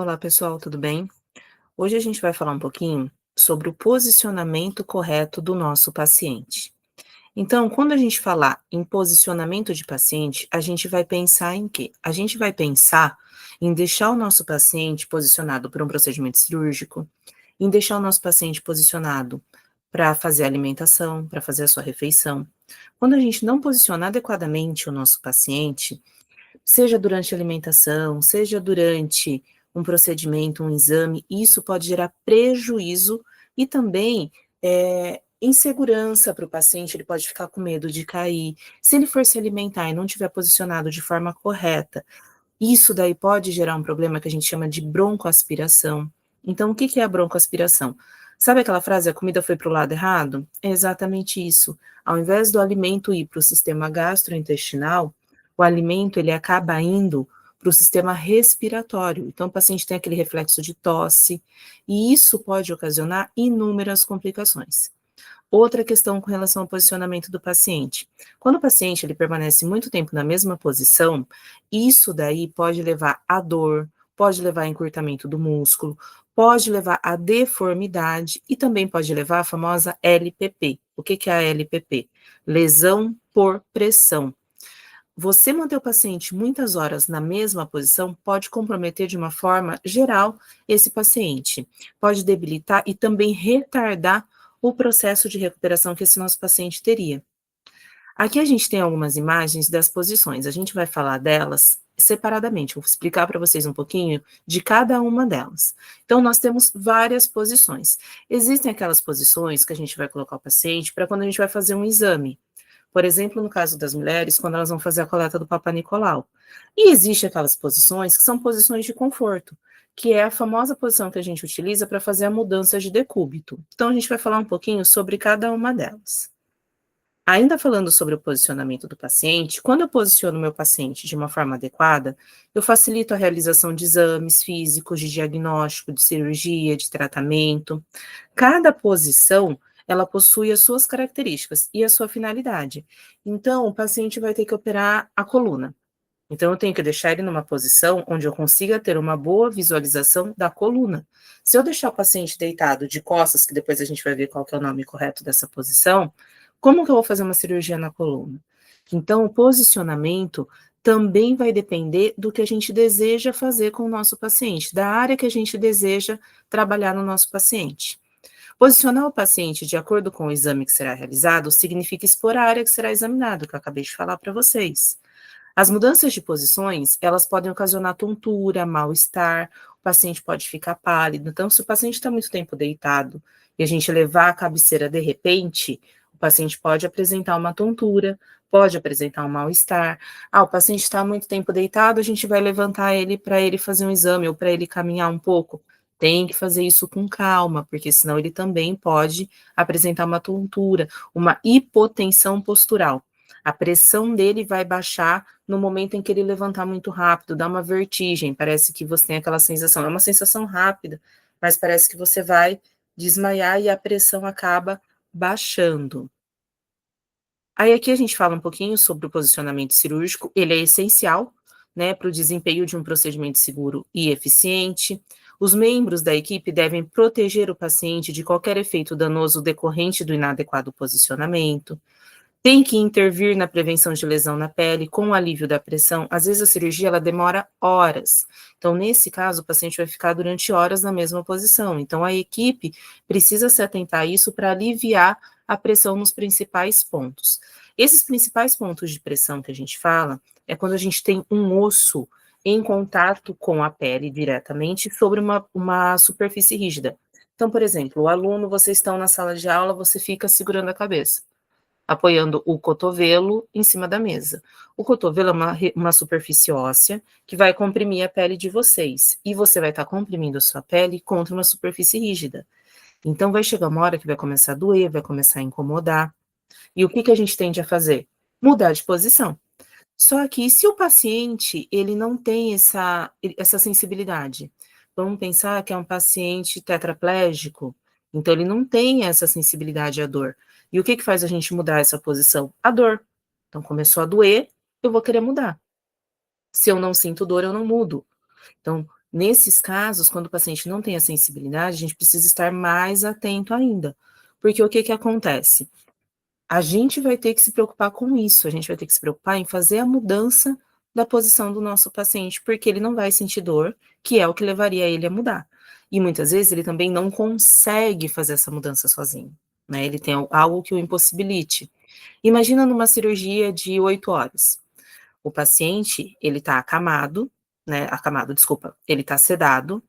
Olá pessoal, tudo bem? Hoje a gente vai falar um pouquinho sobre o posicionamento correto do nosso paciente. Então, quando a gente falar em posicionamento de paciente, a gente vai pensar em quê? A gente vai pensar em deixar o nosso paciente posicionado para um procedimento cirúrgico, em deixar o nosso paciente posicionado para fazer a alimentação, para fazer a sua refeição. Quando a gente não posiciona adequadamente o nosso paciente, seja durante a alimentação, seja durante um procedimento, um exame, isso pode gerar prejuízo e também insegurança para o paciente, ele pode ficar com medo de cair. Se ele for se alimentar e não tiver posicionado de forma correta, isso daí pode gerar um problema que a gente chama de broncoaspiração. Então, o que que é a broncoaspiração? Sabe aquela frase, a comida foi para o lado errado? É exatamente isso. Ao invés do alimento ir para o sistema gastrointestinal, o alimento ele acaba indo para o sistema respiratório. Então, o paciente tem aquele reflexo de tosse, e isso pode ocasionar inúmeras complicações. Outra questão com relação ao posicionamento do paciente. Quando o paciente ele permanece muito tempo na mesma posição, isso daí pode levar a dor, pode levar a encurtamento do músculo, pode levar a deformidade e também pode levar a famosa LPP. O que que é a LPP? Lesão por pressão. Você manter o paciente muitas horas na mesma posição pode comprometer de uma forma geral esse paciente. Pode debilitar e também retardar o processo de recuperação que esse nosso paciente teria. Aqui a gente tem algumas imagens das posições, a gente vai falar delas separadamente, vou explicar para vocês um pouquinho de cada uma delas. Então, nós temos várias posições. Existem aquelas posições que a gente vai colocar o paciente para quando a gente vai fazer um exame. Por exemplo, no caso das mulheres, quando elas vão fazer a coleta do Papa Nicolau. E existe aquelas posições que são posições de conforto, que é a famosa posição que a gente utiliza para fazer a mudança de decúbito. Então, a gente vai falar um pouquinho sobre cada uma delas. Ainda falando sobre o posicionamento do paciente, quando eu posiciono o meu paciente de uma forma adequada, eu facilito a realização de exames físicos, de diagnóstico, de cirurgia, de tratamento. Cada posição, ela possui as suas características e a sua finalidade. Então, o paciente vai ter que operar a coluna. Então, eu tenho que deixar ele numa posição onde eu consiga ter uma boa visualização da coluna. Se eu deixar o paciente deitado de costas, que depois a gente vai ver qual que é o nome correto dessa posição, como que eu vou fazer uma cirurgia na coluna? Então, o posicionamento também vai depender do que a gente deseja fazer com o nosso paciente, da área que a gente deseja trabalhar no nosso paciente. Posicionar o paciente de acordo com o exame que será realizado significa expor a área que será examinada, que eu acabei de falar para vocês. As mudanças de posições, elas podem ocasionar tontura, mal-estar, o paciente pode ficar pálido. Então, se o paciente está muito tempo deitado e a gente levar a cabeceira de repente, o paciente pode apresentar uma tontura, pode apresentar um mal-estar. Ah, o paciente está muito tempo deitado, a gente vai levantar ele para ele fazer um exame ou para ele caminhar um pouco. Tem que fazer isso com calma, porque senão ele também pode apresentar uma tontura, uma hipotensão postural. A pressão dele vai baixar no momento em que ele levantar muito rápido, dá uma vertigem, parece que você tem aquela sensação, é uma sensação rápida, mas parece que você vai desmaiar e a pressão acaba baixando. Aí aqui a gente fala um pouquinho sobre o posicionamento cirúrgico, ele é essencial, né, para o desempenho de um procedimento seguro e eficiente. Os membros da equipe devem proteger o paciente de qualquer efeito danoso decorrente do inadequado posicionamento. Tem que intervir na prevenção de lesão na pele com o alívio da pressão. Às vezes a cirurgia ela demora horas. Então, nesse caso, o paciente vai ficar durante horas na mesma posição. Então, a equipe precisa se atentar a isso para aliviar a pressão nos principais pontos. Esses principais pontos de pressão que a gente fala é quando a gente tem um osso em contato com a pele diretamente sobre uma superfície rígida. Então, por exemplo, o aluno, vocês estão na sala de aula, você fica segurando a cabeça, apoiando o cotovelo em cima da mesa. O cotovelo é uma superfície óssea que vai comprimir a pele de vocês, e você vai estar comprimindo a sua pele contra uma superfície rígida. Então vai chegar uma hora que vai começar a doer, vai começar a incomodar. E o que que a gente tende a fazer? Mudar de posição. Só que se o paciente, ele não tem essa sensibilidade, vamos pensar que é um paciente tetraplégico, então ele não tem essa sensibilidade à dor. E o que que faz a gente mudar essa posição? A dor. Então começou a doer, eu vou querer mudar. Se eu não sinto dor, eu não mudo. Então, Nesses casos, quando o paciente não tem a sensibilidade, a gente precisa estar mais atento ainda, porque o que que acontece? A gente vai ter que se preocupar com isso, a gente vai ter que se preocupar em fazer a mudança da posição do nosso paciente, porque ele não vai sentir dor, que é o que levaria ele a mudar. E muitas vezes ele também não consegue fazer essa mudança sozinho, né? Ele tem algo que o impossibilite. Imagina numa cirurgia de 8 horas. O paciente, ele tá acamado, né? Acamado, desculpa, ele tá sedado,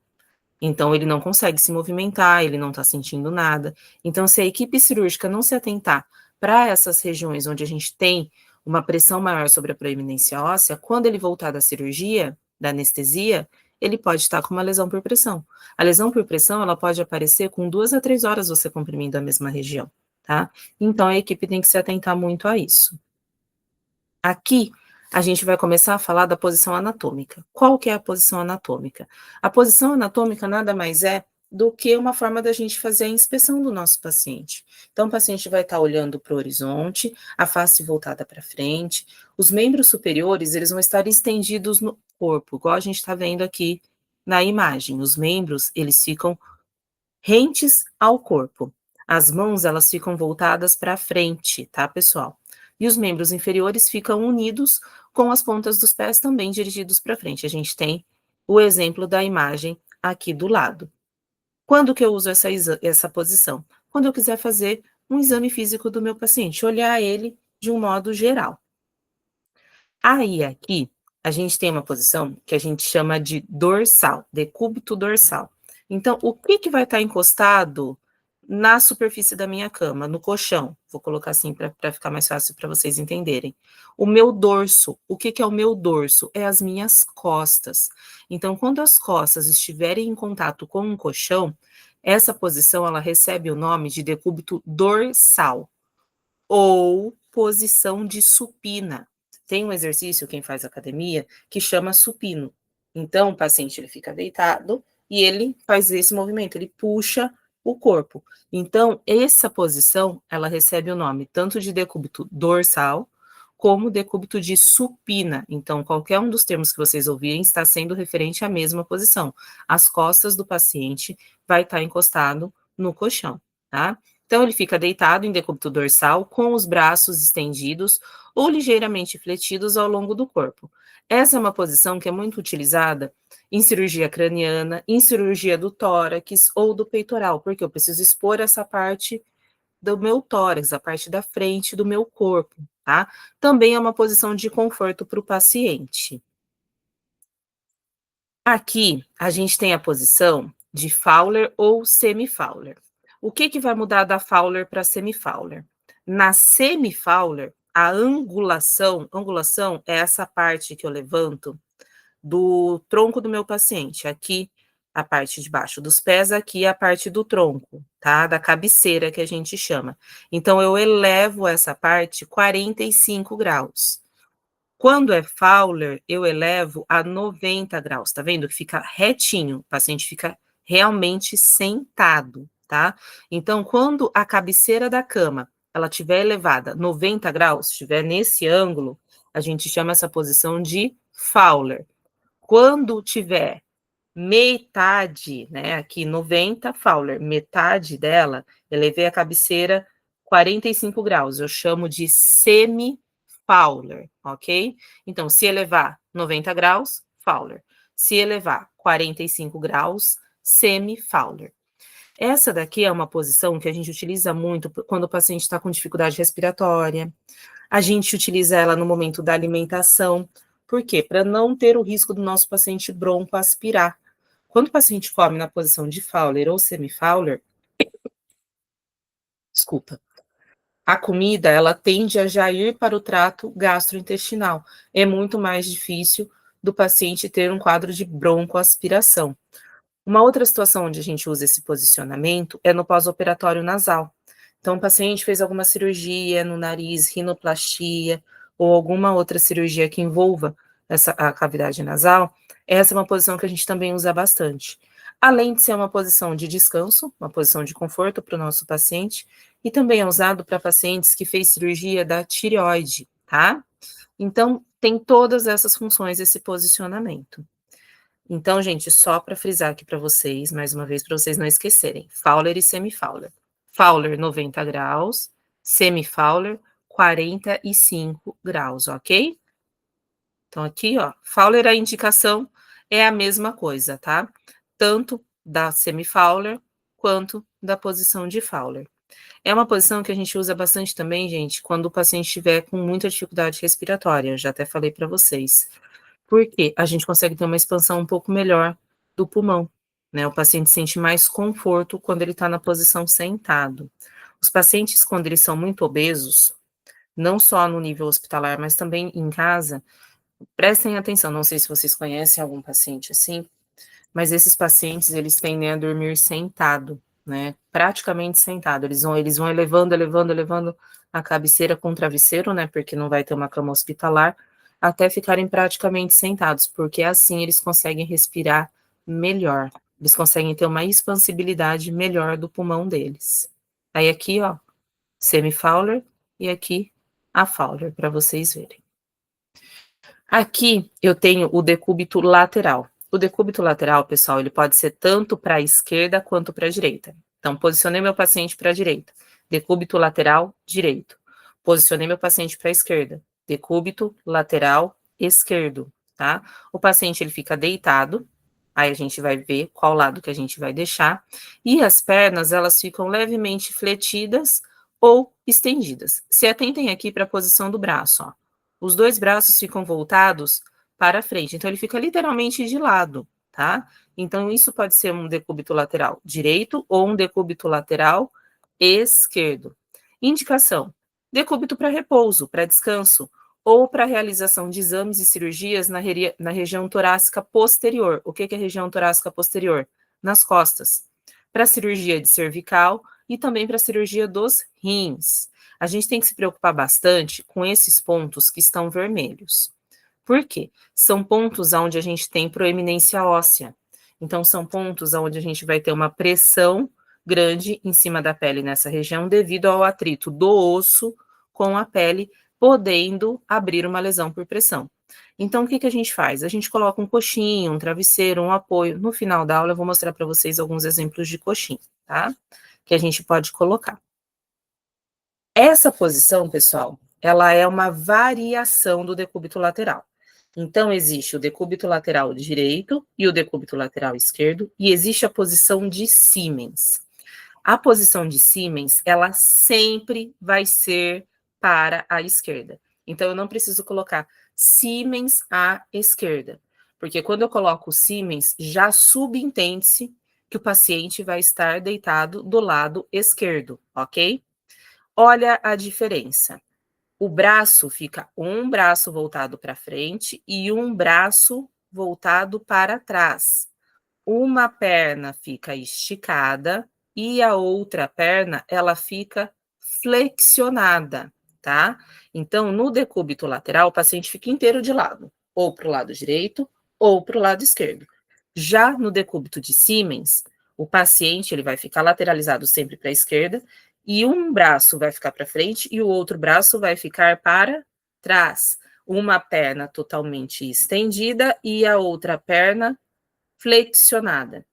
então ele não consegue se movimentar, ele não está sentindo nada. Então, se a equipe cirúrgica não se atentar para essas regiões onde a gente tem uma pressão maior sobre a proeminência óssea, quando ele voltar da cirurgia, da anestesia, ele pode estar com uma lesão por pressão. A lesão por pressão, ela pode aparecer com 2 a 3 horas você comprimindo a mesma região, tá? Então, a equipe tem que se atentar muito a isso. Aqui, a gente vai começar a falar da posição anatômica. Qual que é a posição anatômica? A posição anatômica nada mais é do que uma forma da gente fazer a inspeção do nosso paciente. Então, o paciente vai estar olhando para o horizonte, a face voltada para frente, os membros superiores, eles vão estar estendidos no corpo, igual a gente está vendo aqui na imagem. Os membros, eles ficam rentes ao corpo. As mãos, elas ficam voltadas para frente, tá, pessoal? E os membros inferiores ficam unidos com as pontas dos pés também dirigidos para frente. A gente tem o exemplo da imagem aqui do lado. Quando que eu uso essa posição? Quando eu quiser fazer um exame físico do meu paciente, olhar ele de um modo geral. Aí, aqui, a gente tem uma posição que a gente chama de dorsal, decúbito dorsal. Então, o que que vai estar encostado na superfície da minha cama, no colchão? Vou colocar assim para ficar mais fácil para vocês entenderem. O meu dorso. O que que é o meu dorso? É as minhas costas. Então, quando as costas estiverem em contato com o colchão, essa posição ela recebe o nome de decúbito dorsal ou posição de supina. Tem um exercício, quem faz academia, que chama supino. Então, o paciente ele fica deitado e ele faz esse movimento, ele puxa o corpo. Então, essa posição, ela recebe o nome tanto de decúbito dorsal, como decúbito de supina. Então, qualquer um dos termos que vocês ouvirem está sendo referente à mesma posição. As costas do paciente vai estar encostado no colchão, tá? Então, ele fica deitado em decúbito dorsal, com os braços estendidos ou ligeiramente fletidos ao longo do corpo. Essa é uma posição que é muito utilizada em cirurgia craniana, em cirurgia do tórax ou do peitoral, porque eu preciso expor essa parte do meu tórax, a parte da frente do meu corpo, tá? Também é uma posição de conforto para o paciente. Aqui, a gente tem a posição de Fowler ou semi-Fowler. O que que vai mudar da Fowler para semi-Fowler? Na semi-Fowler, a angulação é essa parte que eu levanto do tronco do meu paciente. Aqui, a parte de baixo dos pés, aqui a parte do tronco, tá? Da cabeceira que a gente chama. Então, eu elevo essa parte 45 graus. Quando é Fowler, eu elevo a 90 graus, tá vendo? Que fica retinho, o paciente fica realmente sentado, tá? Então, quando a cabeceira da cama, ela estiver elevada 90 graus, estiver nesse ângulo, a gente chama essa posição de Fowler. Quando tiver metade, né, aqui 90 Fowler, metade dela, elevei a cabeceira 45 graus, eu chamo de semi-Fowler, ok? Então, se elevar 90 graus, Fowler. Se elevar 45 graus, semi-Fowler. Essa daqui é uma posição que a gente utiliza muito quando o paciente está com dificuldade respiratória. A gente utiliza ela no momento da alimentação. Por quê? Para não ter o risco do nosso paciente broncoaspirar. Quando o paciente come na posição de Fowler ou semi-Fowler, desculpa, a comida ela tende a já ir para o trato gastrointestinal. É muito mais difícil do paciente ter um quadro de broncoaspiração. Uma outra situação onde a gente usa esse posicionamento é no pós-operatório nasal. Então, o paciente fez alguma cirurgia no nariz, rinoplastia, ou alguma outra cirurgia que envolva a cavidade nasal, essa é uma posição que a gente também usa bastante. Além de ser uma posição de descanso, uma posição de conforto para o nosso paciente, e também é usado para pacientes que fez cirurgia da tireoide, tá? Então, tem todas essas funções esse posicionamento. Então, gente, só para frisar aqui para vocês, mais uma vez, para vocês não esquecerem, Fowler e semi-Fowler. Fowler, 90 graus, semi-Fowler, 45 graus, ok? Então, aqui, ó, Fowler, a indicação é a mesma coisa, tá? Tanto da semi-Fowler quanto da posição de Fowler. É uma posição que a gente usa bastante também, gente, quando o paciente estiver com muita dificuldade respiratória, já até falei para vocês. Porque a gente consegue ter uma expansão um pouco melhor do pulmão, né? O paciente sente mais conforto quando ele está na posição sentado. Os pacientes, quando eles são muito obesos, não só no nível hospitalar, mas também em casa, prestem atenção, não sei se vocês conhecem algum paciente assim, mas esses pacientes, eles tendem a dormir sentado, né? Praticamente sentado. Eles vão elevando a cabeceira com o travesseiro, né? Porque não vai ter uma cama hospitalar, até ficarem praticamente sentados, porque assim eles conseguem respirar melhor. Eles conseguem ter uma expansibilidade melhor do pulmão deles. Aí aqui, ó, semi-Fowler e aqui a Fowler, para vocês verem. Aqui eu tenho o decúbito lateral. O decúbito lateral, pessoal, ele pode ser tanto para a esquerda quanto para a direita. Então, posicionei meu paciente para a direita. Decúbito lateral, direito. Posicionei meu paciente para a esquerda. Decúbito lateral, esquerdo, tá? O paciente, ele fica deitado. Aí a gente vai ver qual lado que a gente vai deixar. E as pernas, elas ficam levemente fletidas ou estendidas. Se atentem aqui para a posição do braço, ó. Os dois braços ficam voltados para frente, então ele fica literalmente de lado, tá? Então isso pode ser um decúbito lateral direito ou um decúbito lateral esquerdo. Indicação: decúbito para repouso, para descanso, ou para realização de exames e cirurgias na região torácica posterior. O que é a região torácica posterior? Nas costas. Para cirurgia de cervical e também para cirurgia dos rins. A gente tem que se preocupar bastante com esses pontos que estão vermelhos. Por quê? São pontos onde a gente tem proeminência óssea. Então, são pontos onde a gente vai ter uma pressão grande em cima da pele nessa região devido ao atrito do osso com a pele, podendo abrir uma lesão por pressão. Então, o que a gente faz? A gente coloca um coxinho, um travesseiro, um apoio. No final da aula, eu vou mostrar para vocês alguns exemplos de coxinho, tá? Que a gente pode colocar. Essa posição, pessoal, ela é uma variação do decúbito lateral. Então, existe o decúbito lateral direito e o decúbito lateral esquerdo, e existe a posição de Siemens. A posição de Siemens, ela sempre vai ser para a esquerda. Então, eu não preciso colocar Siemens à esquerda, porque quando eu coloco Siemens, já subentende-se que o paciente vai estar deitado do lado esquerdo, ok? Olha a diferença. O braço fica um braço voltado para frente e um braço voltado para trás. Uma perna fica esticada e a outra perna, ela fica flexionada, tá? Então, no decúbito lateral, o paciente fica inteiro de lado, ou para o lado direito ou para o lado esquerdo. Já no decúbito de Siemens, o paciente ele vai ficar lateralizado sempre para a esquerda e um braço vai ficar para frente e o outro braço vai ficar para trás. Uma perna totalmente estendida e a outra perna flexionada.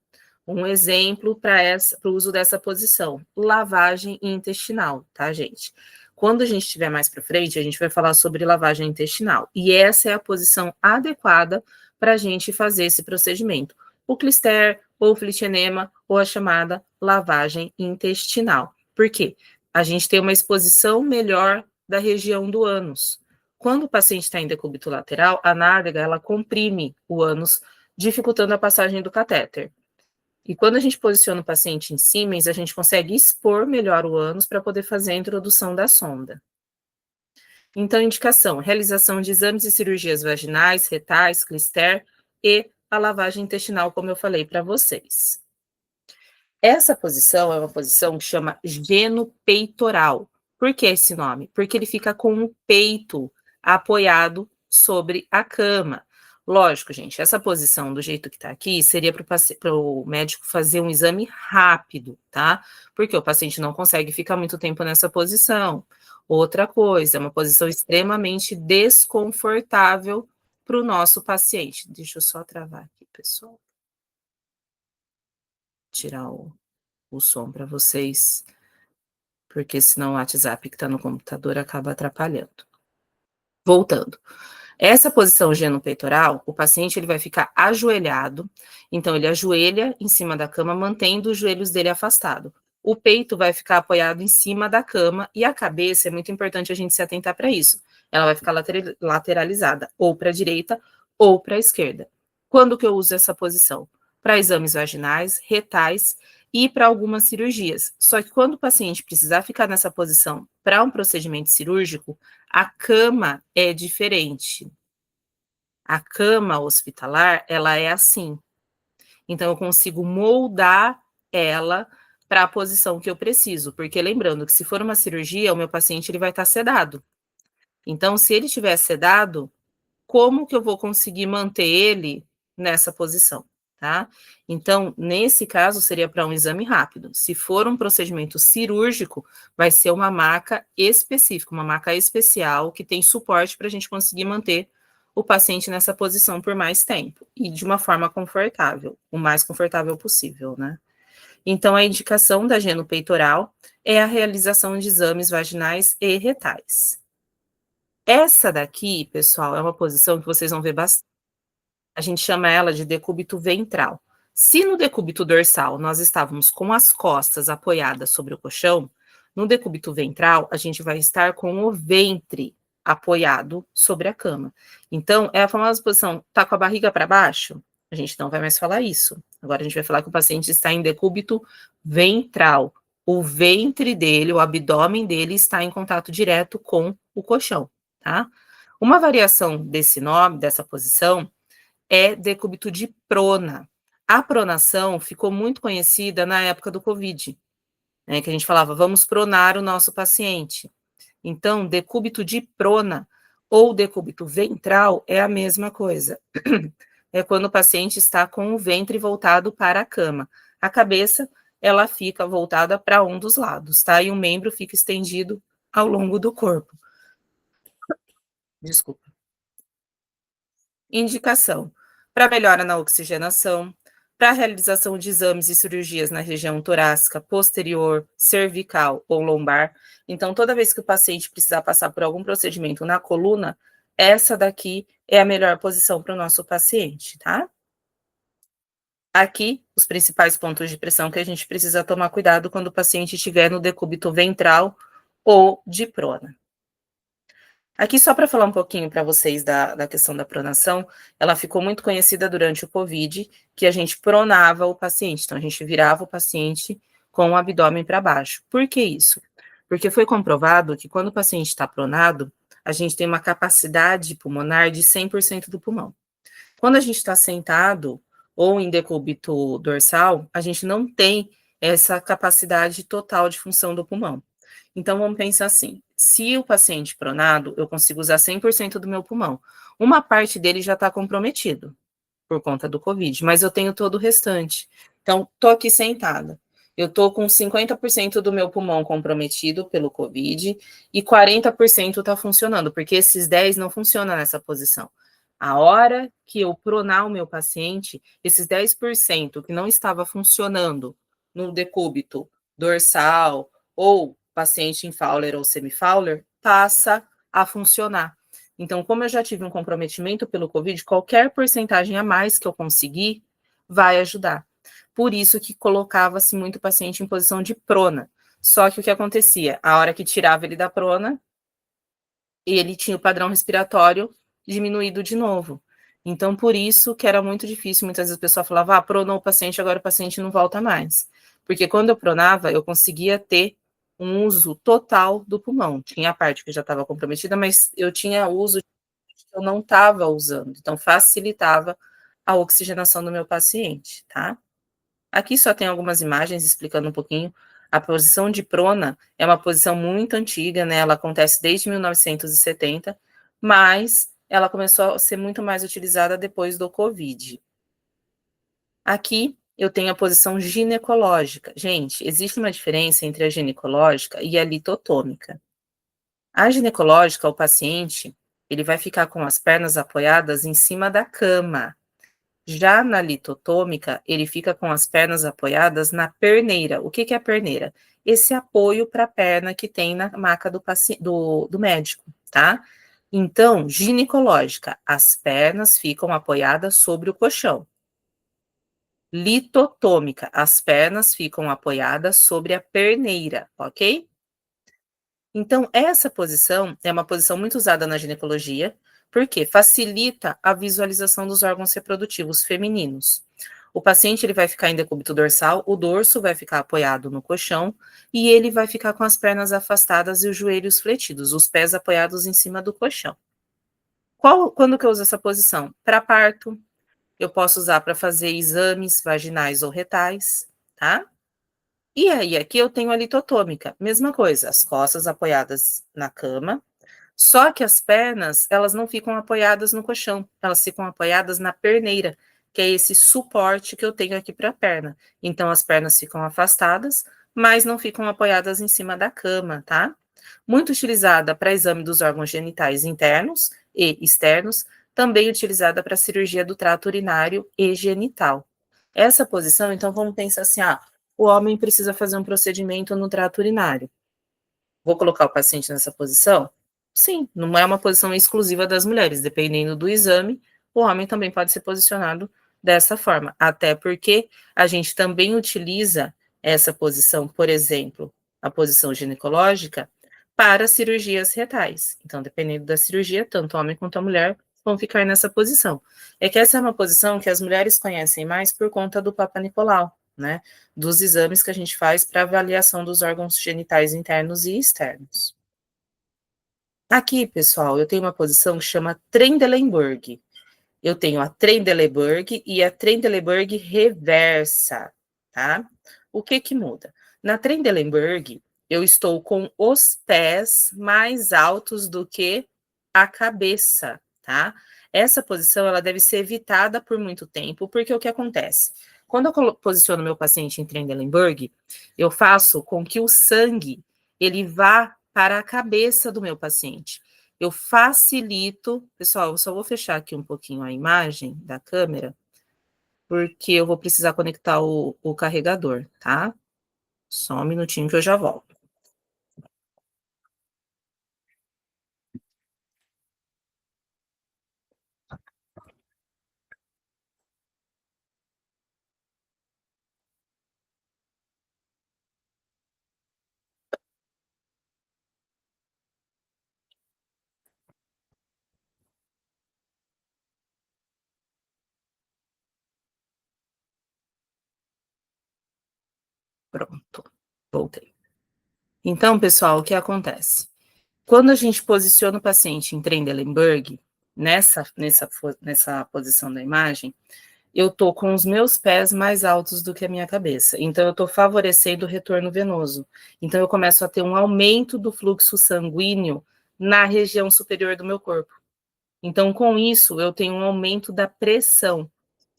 Um exemplo para o uso dessa posição, lavagem intestinal, tá, gente? Quando a gente estiver mais para frente, a gente vai falar sobre lavagem intestinal. E essa é a posição adequada para a gente fazer esse procedimento. O clister, ou o flitionema, ou a chamada lavagem intestinal. Por quê? A gente tem uma exposição melhor da região do ânus. Quando o paciente está em decúbito lateral, a nádega, ela comprime o ânus, dificultando a passagem do catéter. E quando a gente posiciona o paciente em Siemens, a gente consegue expor melhor o ânus para poder fazer a introdução da sonda. Então, indicação: realização de exames e cirurgias vaginais, retais, clister e a lavagem intestinal, como eu falei para vocês. Essa posição é uma posição que chama genopeitoral. Por que esse nome? Porque ele fica com o peito apoiado sobre a cama. Lógico, gente, essa posição do jeito que tá aqui seria para o médico fazer um exame rápido, tá? Porque o paciente não consegue ficar muito tempo nessa posição. Outra coisa, é uma posição extremamente desconfortável para o nosso paciente. Deixa eu só travar aqui. pessoal. Tirar o som para vocês, porque senão o WhatsApp que está no computador acaba atrapalhando. Voltando. Essa posição genopeitoral, o paciente ele vai ficar ajoelhado, então ele ajoelha em cima da cama, mantendo os joelhos dele afastados. O peito vai ficar apoiado em cima da cama e a cabeça, é muito importante a gente se atentar para isso. Ela vai ficar lateralizada, ou para a direita ou para a esquerda. Quando que eu uso essa posição? Para exames vaginais, retais e para algumas cirurgias. Só que quando o paciente precisar ficar nessa posição para um procedimento cirúrgico, a cama é diferente. A cama hospitalar, ela é assim. Então, eu consigo moldar ela para a posição que eu preciso. Porque lembrando que se for uma cirurgia, o meu paciente ele vai estar sedado. Então, se ele estiver sedado, como que eu vou conseguir manter ele nessa posição, tá? Então, nesse caso, seria para um exame rápido. Se for um procedimento cirúrgico, vai ser uma maca específica, uma maca especial que tem suporte para a gente conseguir manter o paciente nessa posição por mais tempo e de uma forma confortável, o mais confortável possível, né? Então, a indicação da genopeitoral é a realização de exames vaginais e retais. Essa daqui, pessoal, é uma posição que vocês vão ver bastante. A gente chama ela de decúbito ventral. Se no decúbito dorsal nós estávamos com as costas apoiadas sobre o colchão, no decúbito ventral a gente vai estar com o ventre apoiado sobre a cama. Então, é a famosa posição, tá com a barriga para baixo? A gente não vai mais falar isso. Agora a gente vai falar que o paciente está em decúbito ventral. O ventre dele, o abdômen dele está em contato direto com o colchão, tá? Uma variação desse nome, dessa posição, é decúbito de prona. A pronação ficou muito conhecida na época do Covid, né, que a gente falava, vamos pronar o nosso paciente. Então, decúbito de prona ou decúbito ventral é a mesma coisa. É quando o paciente está com o ventre voltado para a cama. A cabeça, ela fica voltada para um dos lados, tá? E o membro fica estendido ao longo do corpo. Desculpa. Indicação: para melhora na oxigenação, para realização de exames e cirurgias na região torácica, posterior, cervical ou lombar. Então, toda vez que o paciente precisar passar por algum procedimento na coluna, essa daqui é a melhor posição para o nosso paciente, tá? Aqui, os principais pontos de pressão que a gente precisa tomar cuidado quando o paciente estiver no decúbito ventral ou de prona. Aqui, só para falar um pouquinho para vocês da questão da pronação, ela ficou muito conhecida durante o Covid, que a gente pronava o paciente, então a gente virava o paciente com o abdômen para baixo. Por que isso? Porque foi comprovado que quando o paciente está pronado, a gente tem uma capacidade pulmonar de 100% do pulmão. Quando a gente está sentado ou em decúbito dorsal, a gente não tem essa capacidade total de função do pulmão. Então, vamos pensar assim: se o paciente pronado, eu consigo usar 100% do meu pulmão, uma parte dele já está comprometido por conta do Covid, mas eu tenho todo o restante. Então, estou aqui sentada. Eu estou com 50% do meu pulmão comprometido pelo Covid e 40% está funcionando, porque esses 10 não funcionam nessa posição. A hora que eu pronar o meu paciente, esses 10% que não estava funcionando no decúbito dorsal ou paciente em Fowler ou semi-Fowler, passa a funcionar. Então, como eu já tive um comprometimento pelo Covid, qualquer porcentagem a mais que eu conseguir vai ajudar. Por isso que colocava-se muito paciente em posição de prona. Só que o que acontecia? A hora que tirava ele da prona, ele tinha o padrão respiratório diminuído de novo. Então, por isso que era muito difícil. Muitas vezes a pessoa falava, pronou o paciente, agora o paciente não volta mais. Porque quando eu pronava, eu conseguia ter um uso total do pulmão. Tinha a parte que já estava comprometida, mas eu tinha uso que eu não estava usando. Então, facilitava a oxigenação do meu paciente, tá? Aqui só tem algumas imagens explicando um pouquinho. A posição de prona é uma posição muito antiga, né? Ela acontece desde 1970, mas ela começou a ser muito mais utilizada depois do Covid. Aqui eu tenho a posição ginecológica. Gente, existe uma diferença entre a ginecológica e a litotômica. A ginecológica, o paciente, ele vai ficar com as pernas apoiadas em cima da cama. Já na litotômica, ele fica com as pernas apoiadas na perneira. O que que é a perneira? Esse apoio para a perna que tem na maca do médico, tá? Então, ginecológica, as pernas ficam apoiadas sobre o colchão. Litotômica, as pernas ficam apoiadas sobre a perneira, ok? Então, essa posição é uma posição muito usada na ginecologia, porque facilita a visualização dos órgãos reprodutivos femininos. O paciente ele vai ficar em decúbito dorsal, o dorso vai ficar apoiado no colchão e ele vai ficar com as pernas afastadas e os joelhos fletidos, os pés apoiados em cima do colchão. Quando que eu uso essa posição? Para parto, eu posso usar para fazer exames vaginais ou retais, tá? E aí, aqui eu tenho a litotômica, mesma coisa, as costas apoiadas na cama, só que as pernas, elas não ficam apoiadas no colchão, elas ficam apoiadas na perneira, que é esse suporte que eu tenho aqui para a perna. Então, as pernas ficam afastadas, mas não ficam apoiadas em cima da cama, tá? Muito utilizada para exame dos órgãos genitais internos e externos, também utilizada para cirurgia do trato urinário e genital. Essa posição, então, vamos pensar assim, o homem precisa fazer um procedimento no trato urinário. Vou colocar o paciente nessa posição? Sim, não é uma posição exclusiva das mulheres, dependendo do exame, o homem também pode ser posicionado dessa forma, até porque a gente também utiliza essa posição, por exemplo, a posição ginecológica, para cirurgias retais. Então, dependendo da cirurgia, tanto o homem quanto a mulher vão ficar nessa posição. É que essa é uma posição que as mulheres conhecem mais por conta do Papa Nicolau, né? Dos exames que a gente faz para avaliação dos órgãos genitais internos e externos. Aqui, pessoal, eu tenho uma posição que chama Trendelenburg. Eu tenho a Trendelenburg e a Trendelenburg reversa, tá? O que que muda? Na Trendelenburg, eu estou com os pés mais altos do que a cabeça, tá? Essa posição, ela deve ser evitada por muito tempo, porque o que acontece? Quando eu posiciono meu paciente em Trendelenburg, eu faço com que o sangue, ele vá para a cabeça do meu paciente. Eu facilito, pessoal, eu só vou fechar aqui um pouquinho a imagem da câmera, porque eu vou precisar conectar o carregador, tá? Só um minutinho que eu já volto. Pronto, voltei. Então, pessoal, o que acontece? Quando a gente posiciona o paciente em Trendelenburg, nessa posição da imagem, eu tô com os meus pés mais altos do que a minha cabeça. Então, eu tô favorecendo o retorno venoso. Então, eu começo a ter um aumento do fluxo sanguíneo na região superior do meu corpo. Então, com isso, eu tenho um aumento da pressão.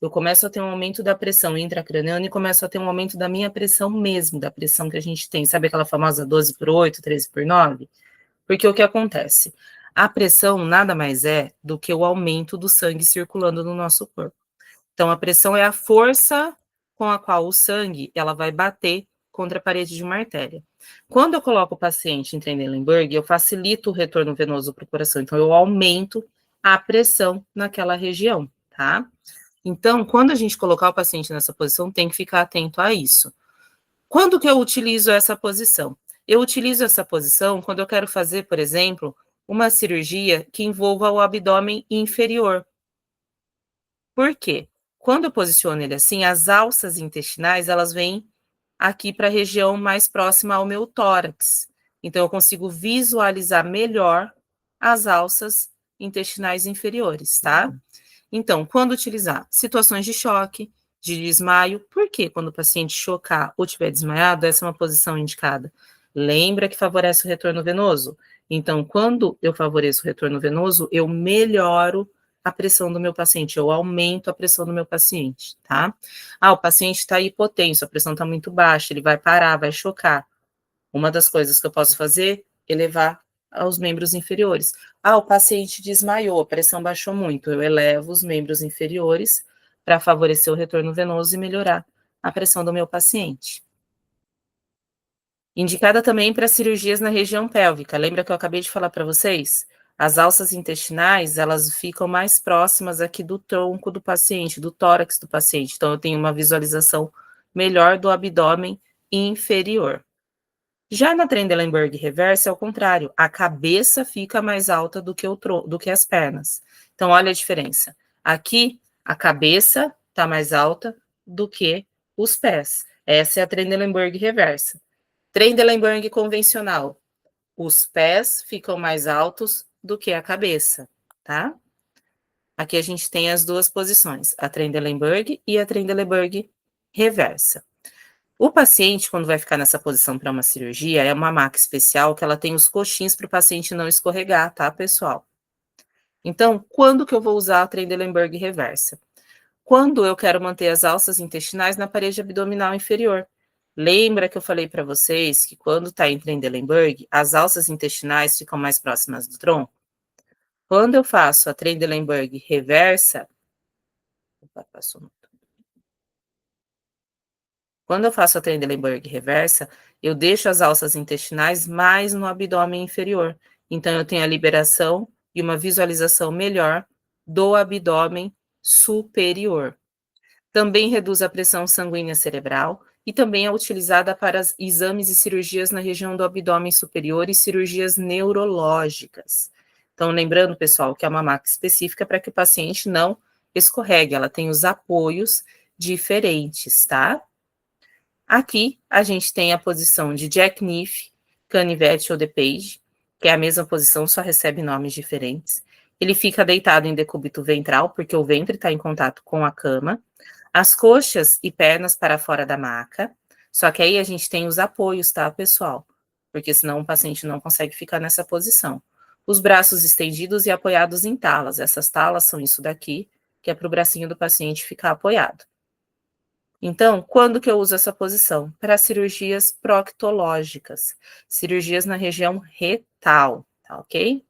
Eu começo a ter um aumento da pressão intracraniana e começo a ter um aumento da minha pressão mesmo, da pressão que a gente tem. Sabe aquela famosa 12/8, 13/9? Porque o que acontece? A pressão nada mais é do que o aumento do sangue circulando no nosso corpo. Então, a pressão é a força com a qual o sangue ela vai bater contra a parede de uma artéria. Quando eu coloco o paciente em Trendelenburg, eu facilito o retorno venoso para o coração. Então, eu aumento a pressão naquela região, tá? Então, quando a gente colocar o paciente nessa posição, tem que ficar atento a isso. Quando que eu utilizo essa posição? Eu utilizo essa posição quando eu quero fazer, por exemplo, uma cirurgia que envolva o abdômen inferior. Por quê? Quando eu posiciono ele assim, as alças intestinais, elas vêm aqui para a região mais próxima ao meu tórax. Então, eu consigo visualizar melhor as alças intestinais inferiores, tá? Então, quando utilizar? Situações de choque, de desmaio. Por quê? Quando o paciente chocar ou tiver desmaiado, essa é uma posição indicada. Lembra que favorece o retorno venoso? Então, quando eu favoreço o retorno venoso, eu melhoro a pressão do meu paciente, eu aumento a pressão do meu paciente, tá? O paciente está hipotenso, a pressão está muito baixa, ele vai parar, vai chocar. Uma das coisas que eu posso fazer é elevar aos membros inferiores. O paciente desmaiou, a pressão baixou muito, eu elevo os membros inferiores para favorecer o retorno venoso e melhorar a pressão do meu paciente. Indicada também para cirurgias na região pélvica. Lembra que eu acabei de falar para vocês? As alças intestinais, elas ficam mais próximas aqui do tronco do paciente, do tórax do paciente. Então, eu tenho uma visualização melhor do abdômen inferior. Já na Trendelenburg reversa é o contrário, a cabeça fica mais alta do que, do que as pernas. Então, olha a diferença. Aqui, a cabeça está mais alta do que os pés. Essa é a Trendelenburg reversa. Trendelenburg convencional, os pés ficam mais altos do que a cabeça, tá? Aqui a gente tem as duas posições, a Trendelenburg e a Trendelenburg reversa. O paciente, quando vai ficar nessa posição para uma cirurgia, é uma maca especial que ela tem os coxins para o paciente não escorregar, tá, pessoal? Então, quando que eu vou usar a Trendelenburg reversa? Quando eu quero manter as alças intestinais na parede abdominal inferior. Lembra que eu falei para vocês que quando está em Trendelenburg, as alças intestinais ficam mais próximas do tronco? Quando eu faço a Trendelenburg reversa, opa, passou. Quando eu faço a Trendelenburg reversa, eu deixo as alças intestinais mais no abdômen inferior. Então, eu tenho a liberação e uma visualização melhor do abdômen superior. Também reduz a pressão sanguínea cerebral e também é utilizada para exames e cirurgias na região do abdômen superior e cirurgias neurológicas. Então, lembrando, pessoal, que é uma maca específica para que o paciente não escorregue, ela tem os apoios diferentes, tá? Aqui, a gente tem a posição de jackknife, canivete ou DePage, que é a mesma posição, só recebe nomes diferentes. Ele fica deitado em decúbito ventral, porque o ventre está em contato com a cama. As coxas e pernas para fora da maca. Só que aí a gente tem os apoios, tá, pessoal? Porque senão o paciente não consegue ficar nessa posição. Os braços estendidos e apoiados em talas. Essas talas são isso daqui, que é para o bracinho do paciente ficar apoiado. Então, quando que eu uso essa posição? Para cirurgias proctológicas, cirurgias na região retal, tá ok?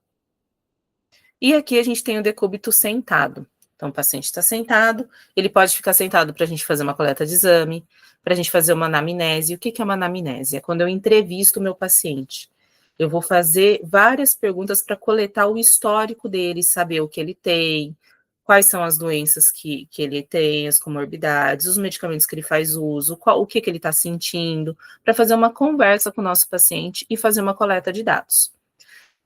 E aqui a gente tem o decúbito sentado. Então, o paciente está sentado, ele pode ficar sentado para a gente fazer uma coleta de exame, para a gente fazer uma anamnese. O que é uma anamnese? É quando eu entrevisto o meu paciente. Eu vou fazer várias perguntas para coletar o histórico dele, saber o que ele tem, quais são as doenças que ele tem, as comorbidades, os medicamentos que ele faz uso, o que ele está sentindo, para fazer uma conversa com o nosso paciente e fazer uma coleta de dados.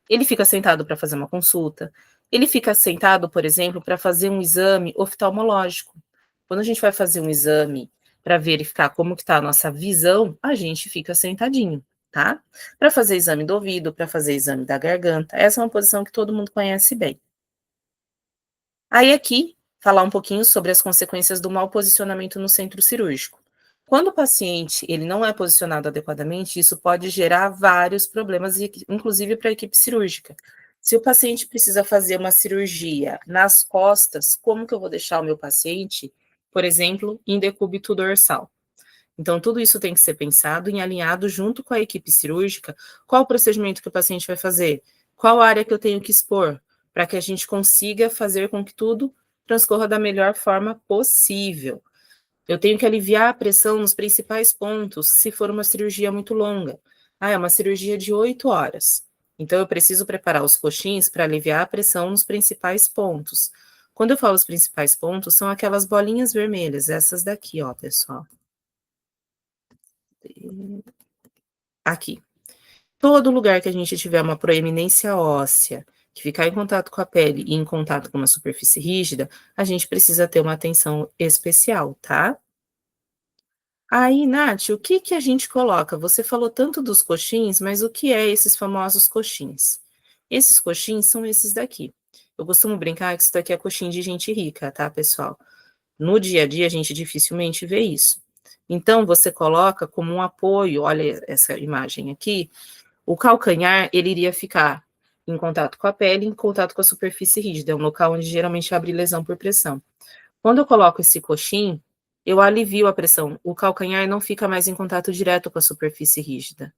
Ele fica sentado para fazer uma consulta. Ele fica sentado, por exemplo, para fazer um exame oftalmológico. Quando a gente vai fazer um exame para verificar como que está a nossa visão, a gente fica sentadinho, tá? Para fazer exame do ouvido, para fazer exame da garganta. Essa é uma posição que todo mundo conhece bem. Aí aqui, falar um pouquinho sobre as consequências do mau posicionamento no centro cirúrgico. Quando o paciente ele não é posicionado adequadamente, isso pode gerar vários problemas, inclusive para a equipe cirúrgica. Se o paciente precisa fazer uma cirurgia nas costas, como que eu vou deixar o meu paciente, por exemplo, em decúbito dorsal? Então, tudo isso tem que ser pensado e alinhado junto com a equipe cirúrgica. Qual o procedimento que o paciente vai fazer? Qual área que eu tenho que expor? Para que a gente consiga fazer com que tudo transcorra da melhor forma possível. Eu tenho que aliviar a pressão nos principais pontos, se for uma cirurgia muito longa. Ah, é uma cirurgia de 8 horas. Então, eu preciso preparar os coxins para aliviar a pressão nos principais pontos. Quando eu falo os principais pontos, são aquelas bolinhas vermelhas, essas daqui, ó, pessoal. Aqui. Todo lugar que a gente tiver uma proeminência óssea, que ficar em contato com a pele e em contato com uma superfície rígida, a gente precisa ter uma atenção especial, tá? Aí, Nath, o que que a gente coloca? Você falou tanto dos coxins, mas o que é esses famosos coxins? Esses coxins são esses daqui. Eu costumo brincar que isso daqui é coxim de gente rica, tá, pessoal? No dia a dia, a gente dificilmente vê isso. Então, você coloca como um apoio, olha essa imagem aqui, o calcanhar, ele iria ficar em contato com a pele, em contato com a superfície rígida, é um local onde geralmente abre lesão por pressão. Quando eu coloco esse coxim, eu alivio a pressão. O calcanhar não fica mais em contato direto com a superfície rígida.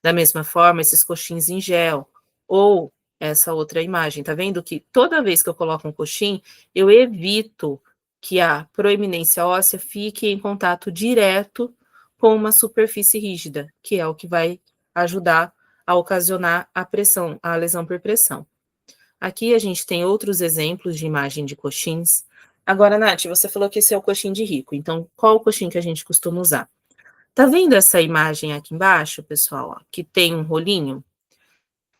Da mesma forma, esses coxins em gel, ou essa outra imagem, tá vendo que toda vez que eu coloco um coxim, eu evito que a proeminência óssea fique em contato direto com uma superfície rígida, que é o que vai ajudar a ocasionar a pressão, a lesão por pressão. Aqui a gente tem outros exemplos de imagem de coxins. Agora, Nath, você falou que esse é o coxim de rico, então qual o coxim que a gente costuma usar? Tá vendo essa imagem aqui embaixo, pessoal, ó, que tem um rolinho?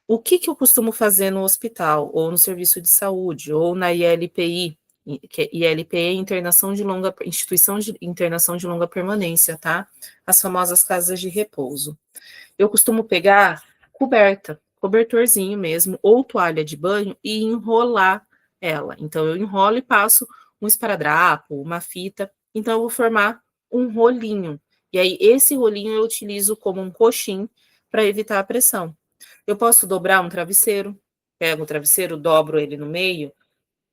O que que eu costumo fazer no hospital, ou no serviço de saúde, ou na ILPI, que ILPI é Instituição de Internação de Longa Permanência, tá? As famosas casas de repouso. Eu costumo pegar coberta, cobertorzinho mesmo, ou toalha de banho e enrolar ela. Então, eu enrolo e passo um esparadrapo, uma fita. Então, eu vou formar um rolinho. E aí, esse rolinho eu utilizo como um coxim para evitar a pressão. Eu posso dobrar um travesseiro, pego o travesseiro, dobro ele no meio,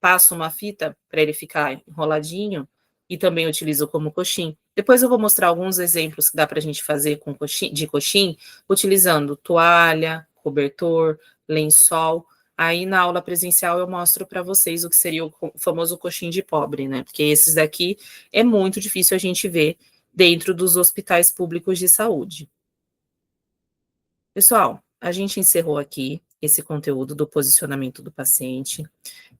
passo uma fita para ele ficar enroladinho e também utilizo como coxim. Depois eu vou mostrar alguns exemplos que dá para a gente fazer com coxim, de coxim, utilizando toalha, cobertor, lençol. Aí na aula presencial eu mostro para vocês o que seria o famoso coxim de pobre, né? Porque esses daqui é muito difícil a gente ver dentro dos hospitais públicos de saúde. Pessoal, a gente encerrou aqui esse conteúdo do posicionamento do paciente.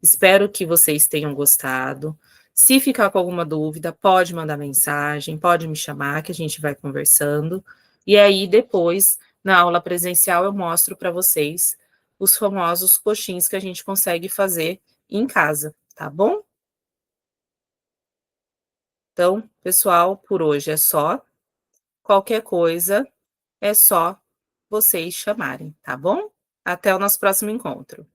Espero que vocês tenham gostado. Se ficar com alguma dúvida, pode mandar mensagem, pode me chamar, que a gente vai conversando. E aí, depois, na aula presencial, eu mostro para vocês os famosos coxins que a gente consegue fazer em casa, tá bom? Então, pessoal, por hoje é só. Qualquer coisa, é só vocês chamarem, tá bom? Até o nosso próximo encontro.